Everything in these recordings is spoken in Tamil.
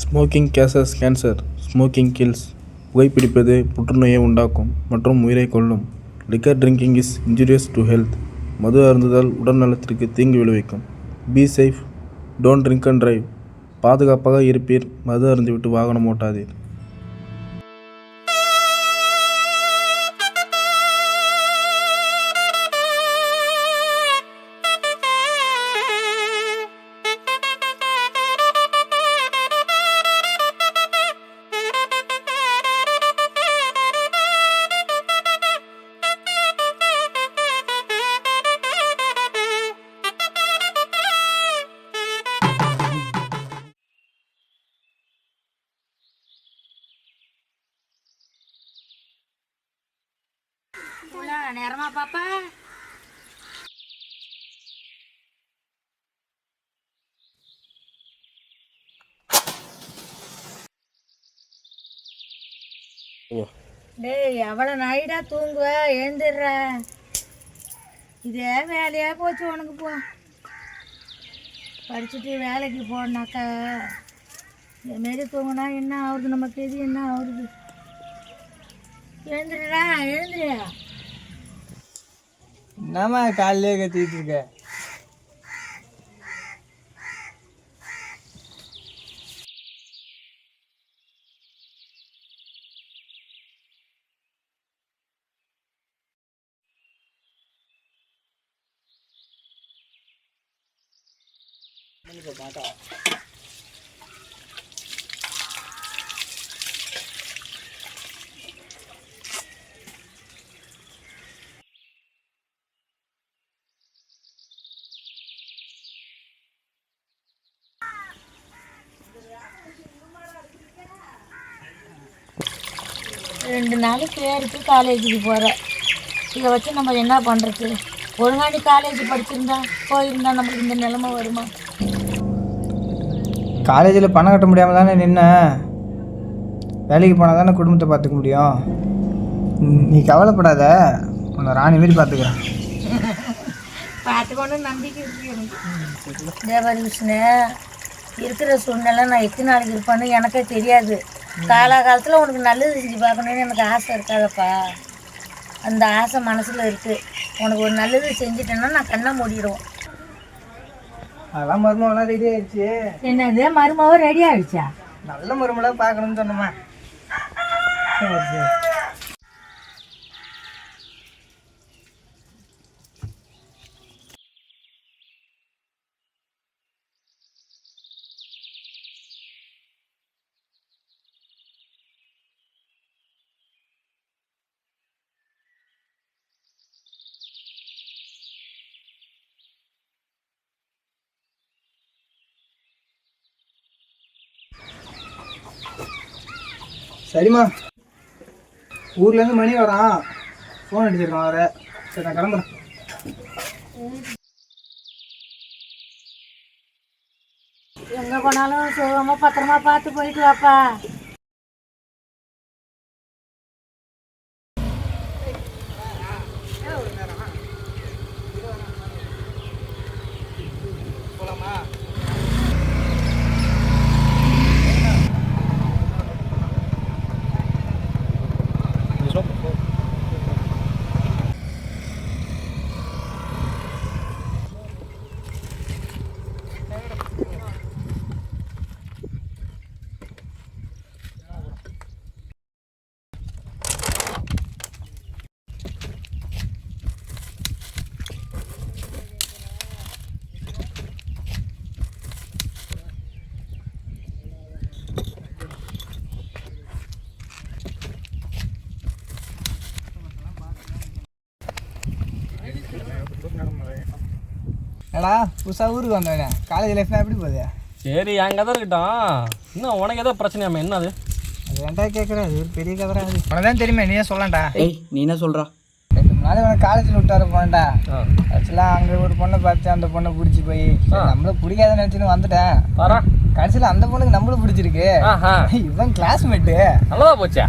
Smoking causes cancer. Smoking kills. புகைப்பிடிப்பது புற்றுநோயை உண்டாக்கும் மற்றும் உயிரை கொல்லும். Liquor drinking is injurious to health. மது அருந்துதல் உடல் நலத்திற்கு தீங்கு விளைவிக்கும். Be safe. Don't drink and drive. பாதுகாப்பாக இருப்பீர். மது அருந்திவிட்டு வாகனம் ஓட்டாதீர். நேரமா பாப்பா டேய் எவ்வளோ நைடா தூங்குவ எழுந்துடுற. இதே வேலையாக போச்சு உனக்கு. போ படிச்சுட்டு வேலைக்கு போனாக்கா இதுமாரி தூங்கினா என்ன ஆகுது, நமக்கு எது என்ன ஆகுது. எழுந்துடுறா எழுந்துரு. என்னம்மா காலையிலே கத்திட்டு இருக்க? ரெண்டு நாள் பேருக்கு காலேஜுக்கு போகிற. இதை வச்சு நம்ம என்ன பண்ணுறது? ஒழுங்காடி காலேஜ் படிச்சிருந்தா போயிருந்தா நம்மளுக்கு இந்த நிலைமை வருமா? காலேஜில் பணம் கட்ட முடியாமல் தானே நின்ன. வேலைக்கு போனால் தானே குடும்பத்தை பார்த்துக்க முடியும். நீ கவலைப்படாத, உன்னை ராணி மாரி பார்த்துக்கிறேன். பார்த்துக்கொண்டு நம்பிக்கை இருக்கு எனக்கு. தேவரி விஷ்ணு, இருக்கிற சூழ்நிலை நான் எத்தனை நாளைக்கு இருப்பேன்னு எனக்கே தெரியாது. காலகாலத்தில் உனக்கு நல்லது செஞ்சு பார்க்கணுன்னு எனக்கு ஆசை இருக்காதப்பா. அந்த ஆசை மனசில் இருக்குது. உனக்கு ஒரு நல்லது செஞ்சுட்டேன்னா நான் கண்ணை மூடிடுவோம். அதெல்லாம் மருமகளாம் ரெடி ஆயிடுச்சு. என்னது மருமாவும் ரெடி ஆகிடுச்சா? நல்ல மருமகளாக பார்க்கணும்னு சொன்னோமா. சரி சரி. சரிம்மா, ஊர்லேருந்து மணி வரான், ஃபோன் அடிச்சிருக்கான் வேறு. சரி நான் கிளம்புறேன். எங்கே போனாலும் சுகமாக பத்திரமா பார்த்து போயிட்டு வாப்பா. ஏடா புதுசாக ஊருக்கு வந்தேனே, காலேஜ் லைஃப்லாம் எப்படி போகுது? சரி என் கதை இருக்கட்டும். இன்னும் உனக்கு ஏதோ பிரச்சனையாம? என்ன அது? அது ஏன்டா கேட்குறேன், அது ஒரு பெரிய கதை. அது உனக்கு தான் தெரியுமே, நீயே சொல்லலாம்டா. நீ என்ன சொல்கிறா? 2 நாள் உனக்கு காலேஜில் விட்டார போனேன்டா. ஆக்சுவலாக அங்கே ஒரு பொண்ணை பார்த்து அந்த பொண்ணை பிடிச்சி போய் நம்மள பிடிக்காத நினச்சின்னு வந்துட்டேன். கடைசியில் அந்த பொண்ணுக்கு நம்மளும் பிடிச்சிருக்கு. இவன் கிளாஸ்மேட்டு. நல்லதா போச்சா?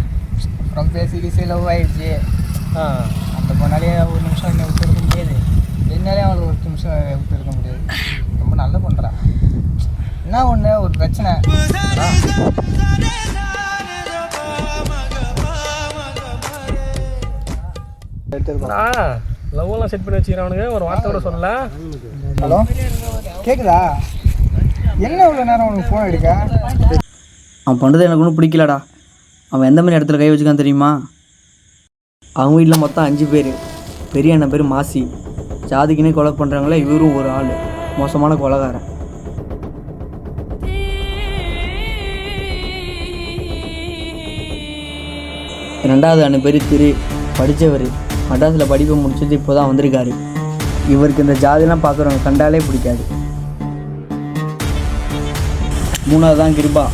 அப்புறம் பேசி லவ் ஆயிடுச்சு. அந்த பொண்ணாலே ஒரு நிமிஷம் என்ன விட்டு இருக்க முடியாது, என்னாலே அவளுக்கு ஒரு நிமிஷம் விட்டு இருக்க முடியாது. ரொம்ப நல்ல பண்ணுறான். என்ன ஒன்று ஒரு பிரச்சனை. லவ் எல்லாம் செட் பண்ணி வச்சுக்கிறானுங்க, ஒரு வார்த்தை கூட சொல்லல. ஹலோ, கேட்குதா? என்ன இவ்வளோ நேரம் உனக்கு ஃபோன் எடுக்க? அவன் பண்ணுறது எனக்கு ஒன்றும் பிடிக்கலடா. அவன் எந்த மாதிரி இடத்துல கை வச்சுக்கான்னு தெரியுமா? அவங்க வீட்டில் மொத்தம் 5 பேர். பெரிய அண்ணன் பேர் மாசி. ஜாதிக்குன்னே கொலை பண்ணுறாங்களே, இவரும் ஒரு ஆள் மோசமான கொலைகாரன். ரெண்டாவது அண்ணன் பேர் திரு, படித்தவர். மெட்ராஸில் படிப்பை முடிச்சுட்டு இப்போ தான் வந்திருக்காரு. இவருக்கு இந்த ஜாதிலாம் பார்க்குறவங்க கண்டாலே பிடிக்காது. மூணாவது தான் கிருபா.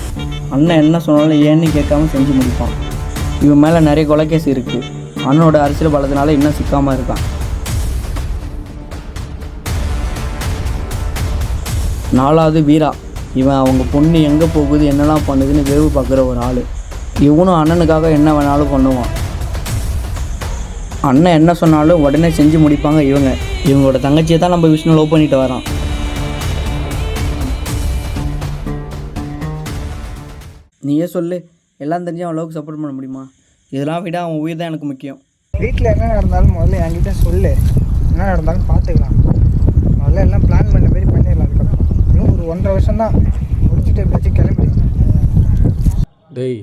அண்ணன் என்ன சொன்னாலும் ஏன்னு கேட்காம செஞ்சு முடிப்பான். இவன் மேலே நிறைய கொலைகேஸ் இருக்குது. அண்ணனோட அரசியல் பலத்தினால இன்னும் சிக்காமல் இருக்கான். நாலாவது வீரா. இவன் அவங்க பொண்ணு எங்கே போகுது என்னெல்லாம் பண்ணுதுன்னு வேவு பார்க்குற ஒரு ஆள். இவனும் அண்ணனுக்காக என்ன வேணாலும் பண்ணுவான். அண்ணன் என்ன சொன்னாலும் உடனே செஞ்சு முடிப்பாங்க இவங்க. இவங்களோட தங்கச்சியை தான் நம்ம விஷ்ணு லவ் பண்ணிட்டு வரான். நீயே சொல்லு, எல்லாம் தெரிஞ்சு அவன் லவ்க்கு சப்போர்ட் பண்ண முடியுமா? இதெல்லாம் விட அவன் உயிர் தான் எனக்கு முக்கியம். வீட்டில் என்ன நடந்தாலும் முதல்ல என்கிட்ட சொல்லு. என்ன நடந்தாலும் பார்த்துக்கலாம். முதல்ல எல்லாம் பிளான் பண்ண மாதிரி பண்ணிடலாம். அதுக்கப்புறம் இன்னும் ஒரு 1.5 வருஷம் தான் முடிச்சுட்டு எப்படியாச்சும் கிளம்பி. டேய்,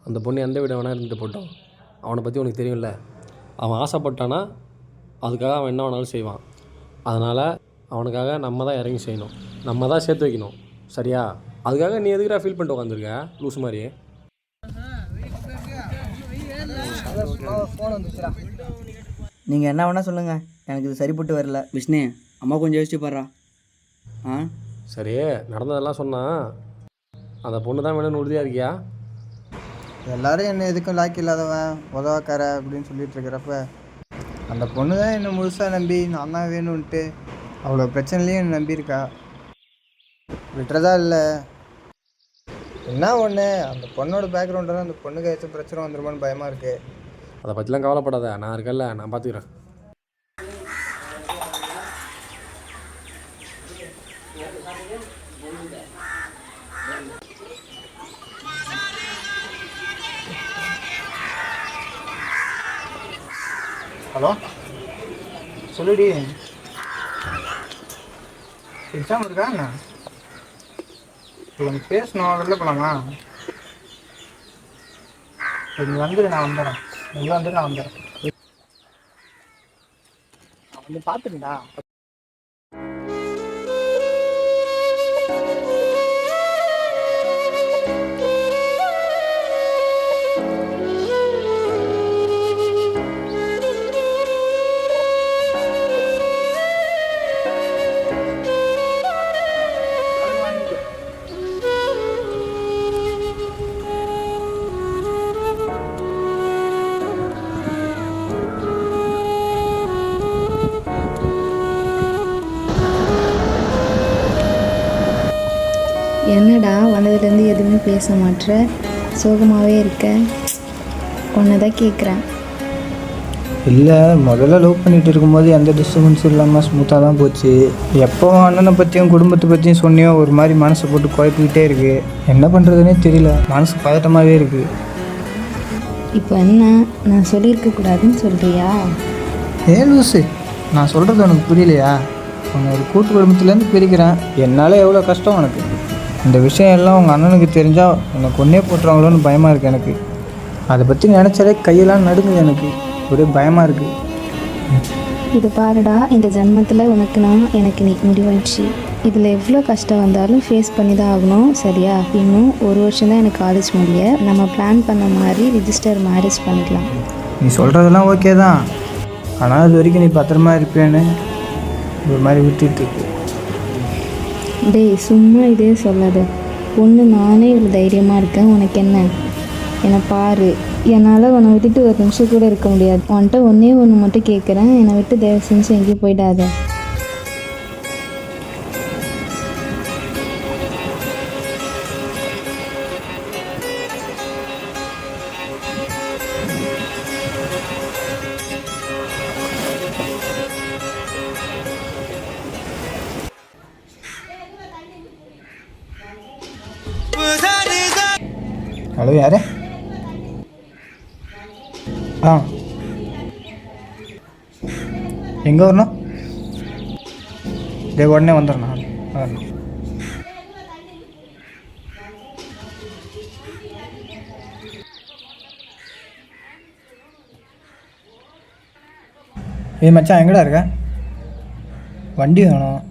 அந்த பொண்ணு எந்த வீட வேணா இருந்துட்டு போட்டோம். அவனை பற்றி உனக்கு தெரியும்ல. அவன் ஆசைப்பட்டானா அதுக்காக அவன் என்ன வேணாலும் செய்வான். அதனால் அவனுக்காக நம்ம தான் இறங்கி செய்யணும், நம்ம தான் சேர்த்து வைக்கணும். சரியா? அதுக்காக நீ எதுக்குடா ஃபீல் பண்ணிட்டு உட்காந்துருக்க லூஸ் மாதிரி? ஃபோன் வந்துச்சுடா. நீங்கள் என்ன வேணால் சொல்லுங்கள், எனக்கு இது சரிப்பட்டு வரல. விஷ்ணு, அம்மா கொஞ்சம் யோசிச்சு பாடுறா. சரி, நடந்ததெல்லாம் சொன்னால் அந்த பொண்ணு தான் வேணும்னு உறுதியாக இருக்கியா? எல்லாரும் என்ன எதுக்கும் லாக்கி இல்லாதவன் உதவாக்கார அப்படின்னு சொல்லிட்டு இருக்கிறப்ப அந்த பொண்ணு தான் என்னை முழுசாக நம்பி நான் தான் வேணும்ன்ட்டு அவ்வளோ பிரச்சனைலையும் என்னை நம்பியிருக்கா. விட்டுறதா இல்லை. என்ன ஒன்று, அந்த பொண்ணோட பேக்ரவுண்டில் அந்த பொண்ணுக்கு ஏதாச்சும் பிரச்சனை வந்துருமான்னு பயமாக இருக்குது. அதை பற்றிலாம் கவலைப்படாத, நான் இருக்கேன்ல, நான் பார்த்துக்கிறேன். ஹலோ, சொல்லுடி. எக்ஸாம் இருக்கா என்ன? எனக்கு பேசணும், வெளில போகலாமா? நீ வந்துடு, நான் வந்துடுறேன். நீ வந்துடு, நான் வந்துடுறேன். நான் வந்து பார்த்துட்டா. என்னடா வந்ததுலேருந்து எதுவுமே பேச மாட்ற, சோகமாகவே இருக்க? ஒன்று தான் கேட்குறேன். இல்லை, முதல்ல லவ் பண்ணிகிட்டு இருக்கும்போது எந்த டிஸ்டர்பன்ஸும் இல்லாமல் ஸ்மூத்தாக தான் போச்சு. எப்போ அண்ணனை பற்றியும் குடும்பத்தை பற்றியும் சொன்னியோ ஒரு மாதிரி மனசை போட்டு குழப்பிக்கிட்டே இருக்குது. என்ன பண்ணுறதுனே தெரியல, மனசு பதட்டமாகவே இருக்குது. இப்போ என்ன, நான் சொல்லியிருக்கக்கூடாதுன்னு சொல்கிறியா? லூசு, நான் சொல்கிறது உனக்கு புரியலையா? உன்னை ஒரு கூட்டு குடும்பத்துலேருந்து பிரிக்கிறேன். என்னால் எவ்வளோ கஷ்டம் உனக்கு. இந்த விஷயம் எல்லாம் உங்கள் அண்ணனுக்கு தெரிஞ்சால் என்னை கொன்னே போட்டுருவாங்களோன்னு பயமாக இருக்குது எனக்கு. அதை பற்றி நினச்சாலே கையெல்லாம் நடுங்குது எனக்கு. ஒரே பயமாக இருக்குது. இது பாருடா, இந்த ஜென்மத்தில் உனக்கு எனக்கு நீ முடிவாயிடுச்சு. இதில் எவ்வளோ கஷ்டம் வந்தாலும் ஃபேஸ் பண்ணி தான் ஆகணும், சரியா? இன்னும் 1 வருஷம் தான் எனக்கு காலேஜ் முடிய. நம்ம பிளான் பண்ண மாதிரி ரிஜிஸ்டர் மேரேஜ் பண்ணிக்கலாம். நீ சொல்கிறதெல்லாம் ஓகே தான், ஆனால் அது வரைக்கும் நீ பத்திரமா இருப்பேன்னு ஒரு மாதிரி விட்டுட்டுருக்கு. டேய், சும்மா இதே சொல்லாத. பொண்ணு நானே இவ்வளோ தைரியமாக இருக்கேன், உனக்கு என்ன? என்னை பாரு, என்னால் உன்னை விட்டுட்டு ஒரு நிமிஷம் கூட இருக்க முடியாது. உன்கிட்ட ஒன்று மட்டும் கேட்குறேன், என்னை விட்டு தயவு செஞ்சு எங்கேயும் போயிடாத. ஹலோ யார்? ஆ எங்கே வரணும்? இதே உடனே வந்துடுறேண்ணா. வரணும். மச்சான் எங்கடா இருக்க? வண்டி வேணும்.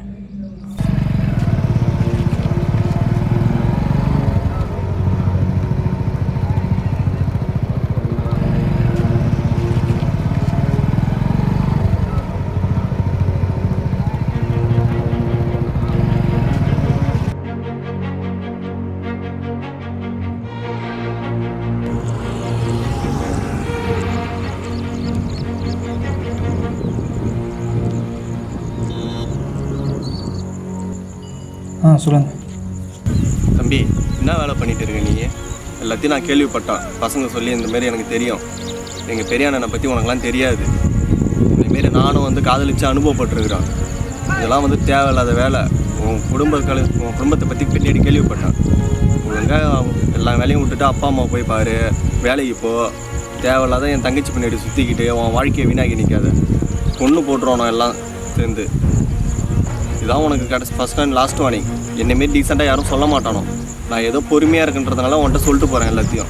சொல்லுங்கள் தம்பி, என்ன வேலை பண்ணிட்டு இருக்க நீ? எல்லாத்தையும் நான் கேள்விப்பட்டேன். பசங்க சொல்லி இந்தமாரி எனக்கு தெரியும். எங்கள் பெரிய அண்ணனை பற்றி உனக்குலாம் தெரியாது. இந்தமாரி நானும் காதலிச்சு அனுபவப்பட்டிருக்கிறேன். இதெல்லாம் தேவையில்லாத வேலை. உன் குடும்பத்தை பற்றி பின்னாடி கேள்விப்பட்டேன். ஒழுங்காக எல்லா வேலையும் விட்டுட்டு அப்பா அம்மா போய் பாரு, வேலைக்கு போ. தேவையில்லாத என் தங்கச்சி பின்னாடி சுற்றிக்கிட்டு உன் வாழ்க்கையை வீணாக்கி நிற்காத. பொண்ணு போட்டுருவானோ எல்லாம் சேர்ந்து. இதான் உனக்கு ஃபஸ்ட் அண்ட் லாஸ்ட் வார்னிங். என்னைமாரி டீசெண்டாக யாரும் சொல்ல மாட்டானோ. நான் ஏதோ பொறுமையாக இருக்குன்றதுனால உன்கிட்ட சொல்லிட்டு போகிறேன் எல்லாத்தையும்.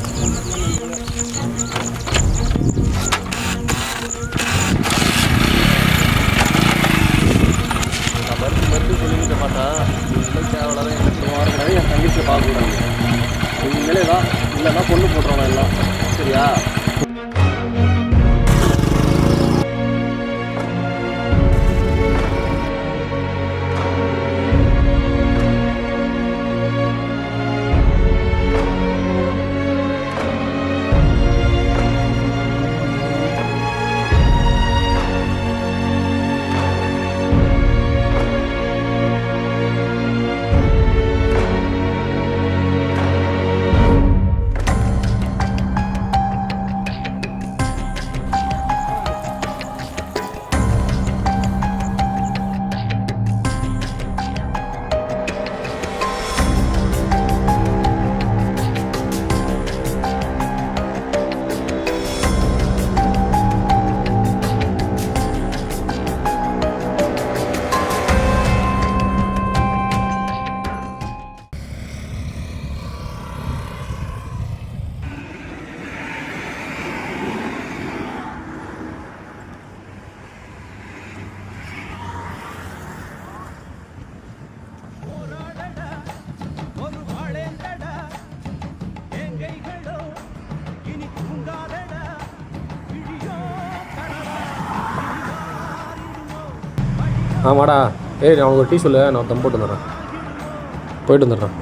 நான் மறுத்து சொல்லிக்கிட்ட மாட்டேன். நீங்களும் தேவையில்லாத என் தங்கச்சியை பார்க்கக்கூடாது. இனிமேலே தான் இல்லைன்னா பொண்ணு போட்டுருவானோ எல்லாம். சரியா? ஆமாடா. நான் உனக்கு ஒரு டீ சொல்லு, நான் தம் போட்டு வந்துடுறேன். போயிட்டு வந்துடுறேன்.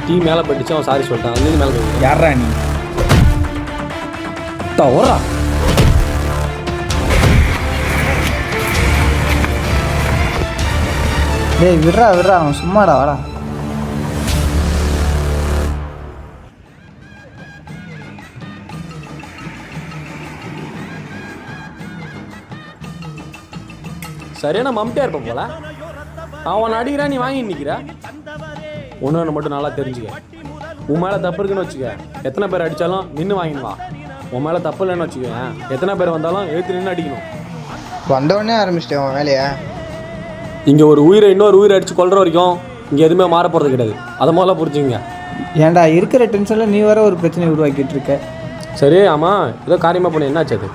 டீ மேலே போயிடுச்சு, அவன் சாரி சொல்லிட்டான். அங்கேருந்து மேலே போயிடுச்சு. யாரா நீ? ஓரா விட்றா அவன் சும்மாடா. வாடா. சரியான மம்டியாக இருப்பேன் போல. அவன் அடிக்கிறான், நீ வாங்கி நிற்கிற. ஒன்று மட்டும் நல்லா தெரிஞ்சுக்க. உன் மேலே தப்பு இருக்குன்னு வச்சுக்க, எத்தனை பேர் அடித்தாலும் நின்று வாங்கிடுவா. உன் மேலே தப்பு இல்லைன்னு வச்சுக்கேன், எத்தனை பேர் வந்தாலும் எழுத்து நின்று அடிக்கணும். வந்தவொடனே ஆரம்பிச்சிட்டேன் உன் வேலையா? இங்கே ஒரு உயிரை இன்னொரு உயிரை அடித்து கொள்கிற வரைக்கும் இங்கே எதுவுமே மாற போகிறது கிடையாது. அதை முதல்ல புரிஞ்சுங்க. ஏன்டா இருக்கிற டென்ஷனில் நீ வர ஒரு பிரச்சனை உருவாக்கிட்டு இருக்க. சரி, ஆமாம், ஏதோ காரியமாக பண்ண என்னாச்சு அது?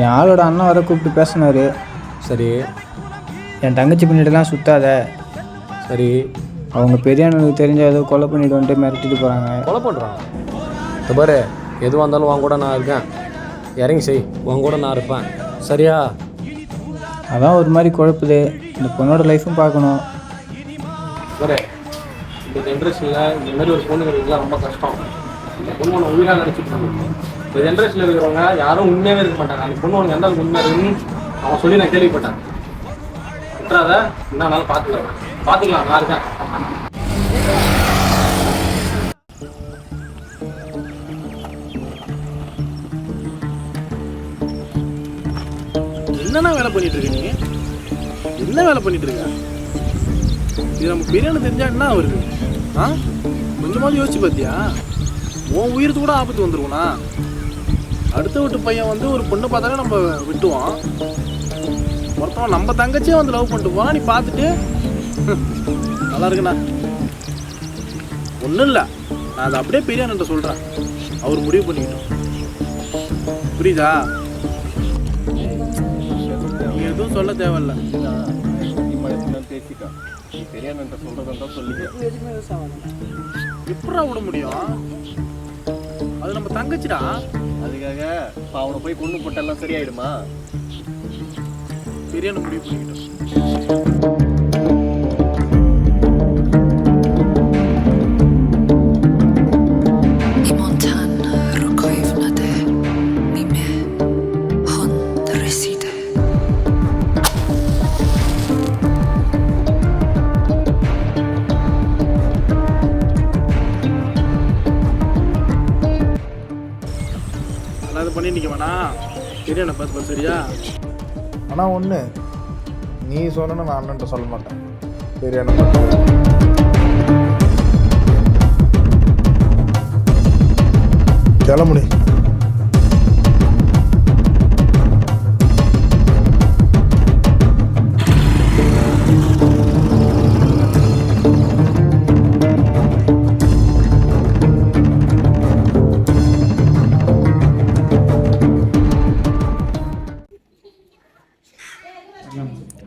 என் ஆளோட அண்ணன் வர கூப்பிட்டு பேசினார். சரி. என் தங்கச்சி பின்னாடிலாம் சுத்தாத. சரி. அவங்க பெரிய அண்ணனுக்கு தெரிஞ்ச ஏதோ கொலை பண்ணிவிட்டு மிரட்டிட்டு போகிறாங்க. கொலை பண்ணுறாங்க? இது பாரு, எதுவாக இருந்தாலும் உன் கூட நான் இருக்கேன். இறங்கி செய், உன் கூட நான் இருப்பேன். சரியா? அதான் ஒரு மாதிரி குழப்புது. இந்த பொண்ணோட லைஃப்பும் பார்க்கணும். பாரு, இந்த ஜென்ரேஷனில் இந்த மாதிரி ஒரு பொண்ணுங்களுக்குலாம் ரொம்ப கஷ்டம். இந்த பொண்ணு ஒன்று உயிராக நினச்சிட்டு இந்த ஜென்ரேஷனில் இருக்கிறவங்க யாரும் உண்மையாகவே இருக்க மாட்டாங்க. அந்த பொண்ணு உனக்கு எந்த அளவுக்கு உண்மையாக இருக்குன்னு அவன் சொல்லி நான் கேள்விப்பட்டேன். விட்டுறாத, என்ன நாள் பார்த்துக்கலாம் நல்லா இருக்கேன். என்னண்ணா வேலை பண்ணிட்டு இருக்க நீ? என்ன வேலை பண்ணிட்டு இருக்க? இது நமக்கு பிரியாணி தெரிஞ்சா என்ன வருது? கொஞ்சமாவது யோசிச்சு பார்த்தியா? உன் உயிருக்கு கூட ஆபத்து வந்துருக்குண்ணா. அடுத்த வீட்டு பையன் வந்து ஒரு பொண்ணு பார்த்தாலே நம்ம விட்டுவான். ஒருத்தவன் நம்ம தங்கச்சியே வந்து லவ் பண்ணிட்டு போனா நீ பார்த்துட்டு நல்லா இருக்குண்ணா. ஒன்றும் இல்லை, நான் அதை அப்படியே பெரியான்ட்ட சொல்கிறேன். அவர் முடிவு பண்ணிக்கிட்டோம். புரியுதா? நீ எதுவும் சொல்ல தேவையில்ல. பேசிட்டா பெரியான்ட்ட சொல்கிறதா சொல்லிக்க. எப்படா விட முடியும்? அது நம்ம தங்கச்சிடா. அதுக்காக இப்போ அவனை போய் கொண்டு போட்டெல்லாம் சரியாயிடுமா? பெரியான முடிவு பண்ணிக்கிட்டோம். அது பண்ணி நிற்க வேணாம். பெரியான பார்த்து சரியா? ஆனால் ஒன்று, நீ சொன்னா நான் அண்ணன்ட்ட சொல்ல மாட்டேன். பெரியான கிளம்புடி.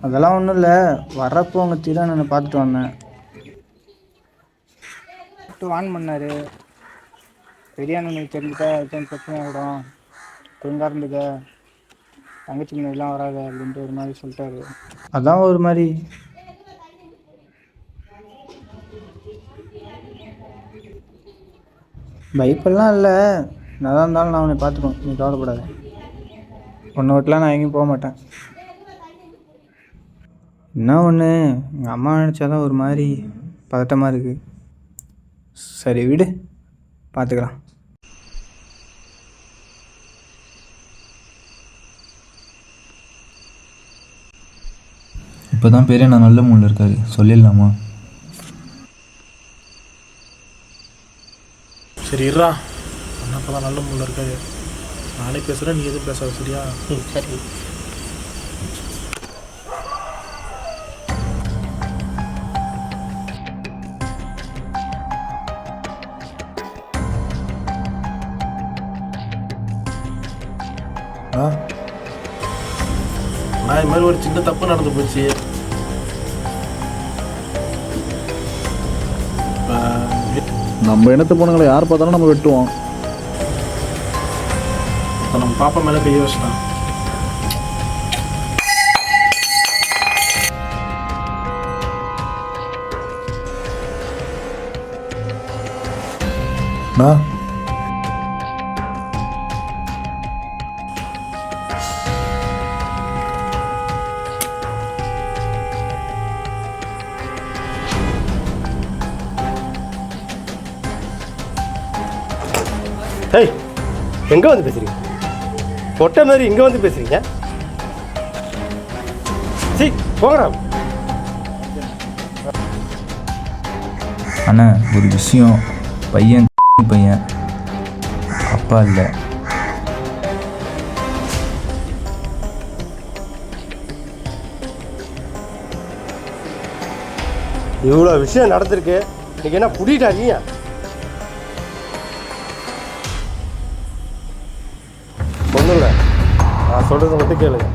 அதெல்லாம் ஒன்றும் இல்லை, வர்றப்போ உங்கள் திரானனை பார்த்துட்டு வந்தேன். வான் பண்ணார், பெரிய அண்ணனுக்கு தெரிஞ்சுட்டா எத்தனை பிரச்சனை ஆகிடும், ஒழுங்காக இருந்துக்க, தங்கச்சி முன்னாடிலாம் வராது அப்படின்ட்டு ஒரு மாதிரி சொல்லிட்டாரு. அதான் ஒரு மாதிரி பைப்பெல்லாம் இல்லை, நல்லா இருந்தாலும் நான் உன்னை பார்த்துப்பேன், நீ கவலைப்படாத. ஒன்றை விட்டுலாம் நான் எங்கேயும் போக மாட்டேன். என்ன ஒன்று, எங்கள் அம்மா நினச்சாதான் ஒரு மாதிரி பதட்டமாக இருக்குது. சரி விடு, பார்த்துக்கலாம். இப்போ தான் பெரிய நான் நல்ல மூடில் இருக்காரு, சொல்லிடலாமா? சரி இருறா, அண்ணா அப்போ தான் நல்ல மூடில் இருக்காரு. நானே பேசுகிறேன், நீ எதுவும் பேசாத, சரியா? சரி. நான் இது மாதிரி ஒரு சின்ன தப்பு நடந்து போச்சு. நம்ம இனத்து பொண்ணுங்களை யார் பார்த்தாலும் நம்ம வெட்டுவோம். நம்ம பாப்பா மேலே கையை வச்சிட்டான். ஏய், எங்கே வந்து பேசுகிறீங்க? பொட்டை மாதிரி இங்கே வந்து பேசுகிறீங்க? சரி போங்கடா. அண்ணா ஒரு விஷயம், பையன் அப்பா இல்லை. இவ்வளோ விஷயம் நடந்திருக்கு, இன்னைக்கு என்ன புடிட்டா நீ? ஒன்றும் இல்லை, நான் சொல்கிறத மட்டும் கேளுங்க,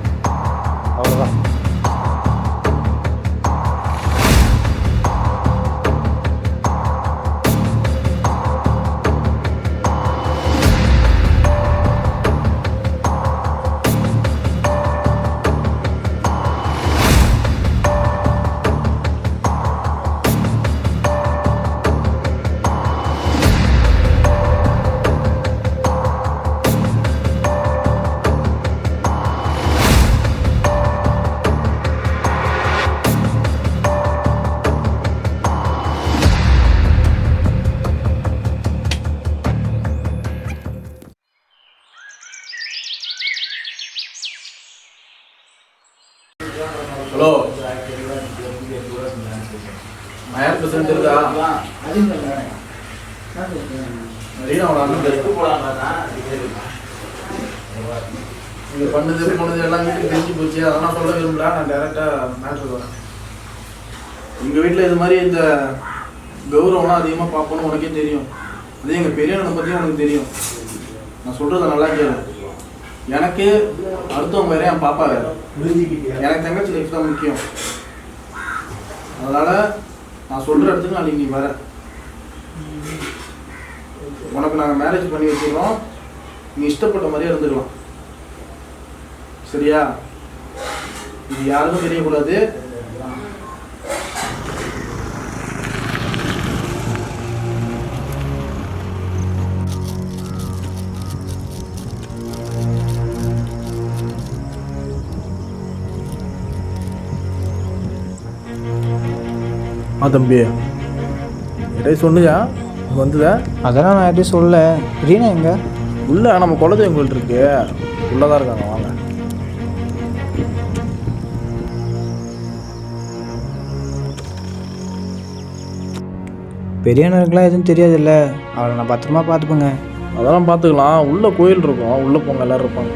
அவ்வளோதான். ஹலோ மயர் பிரசிடண்ட் இருக்கா? நீங்கள் பண்ணது போனது எல்லாம் வீட்டுக்கு தெரிஞ்சு போச்சு. அதெல்லாம் சொல்ல விரும்பல. நான் டைரெக்டாக மேட்ருக்கு வரேன். எங்கள் வீட்டில் இது மாதிரி இந்த கௌரவம்லாம் அதிகமாக பார்ப்போன்னு உனக்கே தெரியும். அதே எங்கள் பெரியவனை பற்றியும் உனக்கு தெரியும். நான் சொல்கிறத நல்லா கேளு. எனக்கு அடுத்தவங்க வேற என் பாப்பா வேறு. எனக்கு தங்கச்சி லைஃப் தான் முக்கியம். அதனால் நான் சொல்கிற இடத்துக்கு நாளைக்கு நீ வர. உனக்கு நாங்கள் மேரேஜ் பண்ணி வச்சுக்கிறோம். நீ இஷ்டப்பட்ட மாதிரியே இருந்துக்கலாம். சரியா? இது யாருக்கும் தெரியக்கூடாது. தம்பி எடை சொன்னியா வந்ததா? அதெல்லாம் நான் எப்படி சொல்ல. ரீனா எங்க? உள்ள நம்ம குலதெய்வம் கோயில் இருக்கு, உள்ளதான் இருக்காங்க. வாங்க. பெரியவனுக்குலாம் எதுவும் தெரியாதுல்ல, அவளை நான் பத்திரமா பார்த்துப்பேங்க. அதெல்லாம் பார்த்துக்கலாம். உள்ள கோயில் இருக்கும், உள்ள போங்க, எல்லாரும் இருப்பாங்க.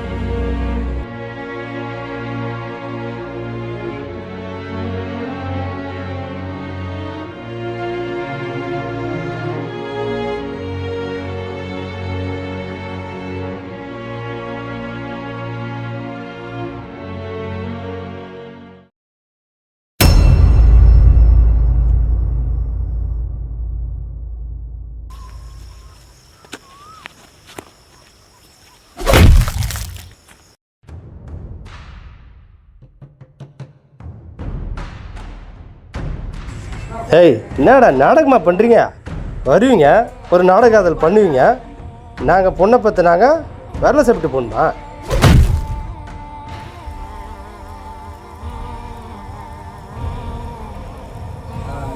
ஏய், என்னடா நாடகமாக பண்ணுறீங்க? வருவீங்க, ஒரு நாடக காதல் பண்ணுவீங்க. நாங்கள் பொண்ணை பார்த்துனாங்க வரல சாப்பிட்டு போகணுமா?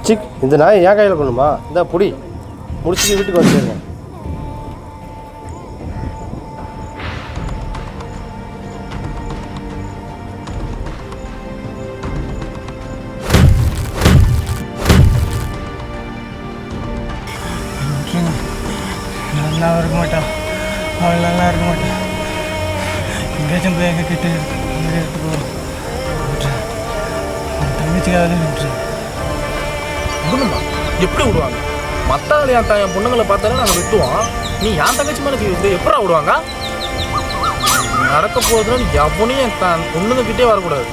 சிக், இந்த நாயை ஏன் கையில் கொள்ளுமா? இந்த புடி முடிச்சுட்டு வீட்டுக்கு வந்துடுங்க. நல்லா இருக்க மாட்டான், அவள் நல்லா இருக்க மாட்டான். எங்கேயாச்சும் போய் எங்கள் கிட்ட எடுத்துக்கோ. தங்கச்சிக்காவது விட்டுரு. விடணுமா? எப்படி விடுவாங்க? மற்ற ஆள் என் பொண்ணுங்களை பார்த்தாலே நாங்கள் விட்டுவோம். நீ என் தங்கச்சி மேலே எப்படா விடுவாங்க? நடக்க போகுதுன்னா நீ எவனையும் என் பொண்ணுங்கக்கிட்டே வரக்கூடாது.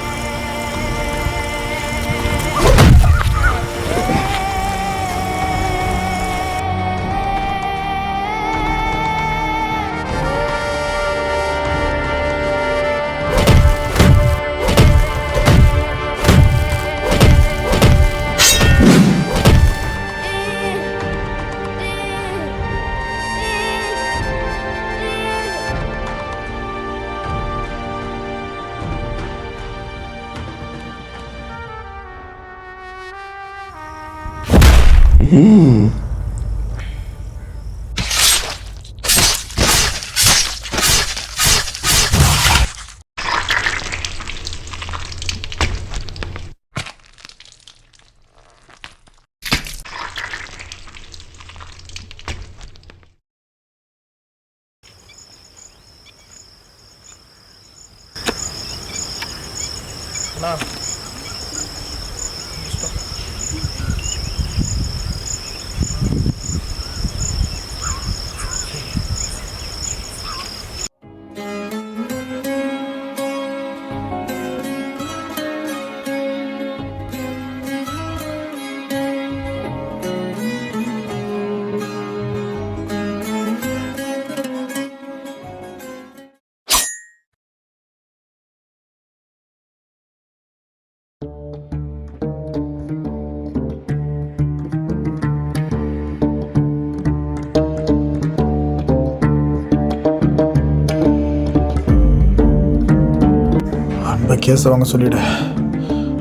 கேஸை வாங்க சொல்லிவிடு.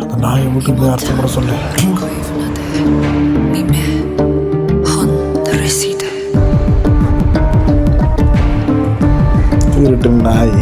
அந்த நாயை வீட்டுக்கு போய் அர்த்தம் கூட சொல்லு. திருட்டு நாய்.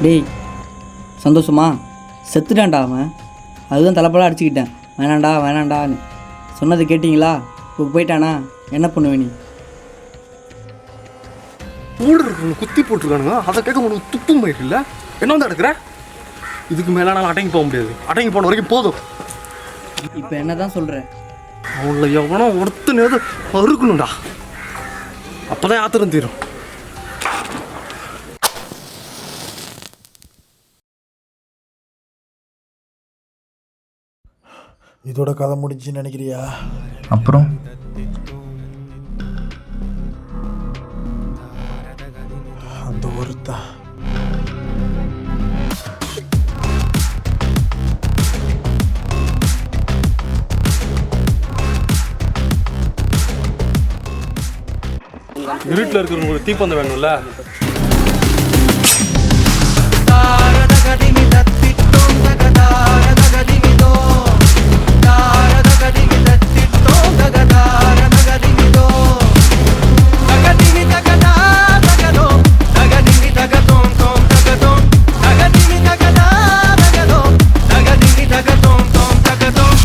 டேய் சந்தோஷமா செத்துட்டான்டா அவன். அதுதான் தலைப்பெல்லாம் அடிச்சுக்கிட்டேன். வேணாண்டா வேணாண்டான்னு சொன்னது கேட்டிங்களா? இப்போ போயிட்டானா என்ன பண்ணுவே நீ? கூட இருக்கவங்க குத்தி போட்டிருக்கானுங்க, அதை கேட்க உனக்கு துப்பும் போயிட்டு இல்லை. என்ன வந்து எடுக்கிற? இதுக்கு மேலே நான் அடங்கி போக முடியாது. அடங்கி போன வரைக்கும் போதும். இப்போ என்ன தான் சொல்கிற? அவங்கள எவனோ ஒருத்தனையாவது அறுக்கணும்டா, அப்போதான் ஆத்திரம் தீரும். இதோட கதை முடிஞ்சுன்னு நினைக்கிறியா? அப்புறம் அந்த ஒருத்தா இருட்டில் இருக்கிறவங்களுக்கு தீப்பந்தம் வேணும்ல.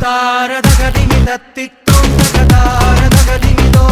Tara daga dimi da tittom daga dara daga dimi do.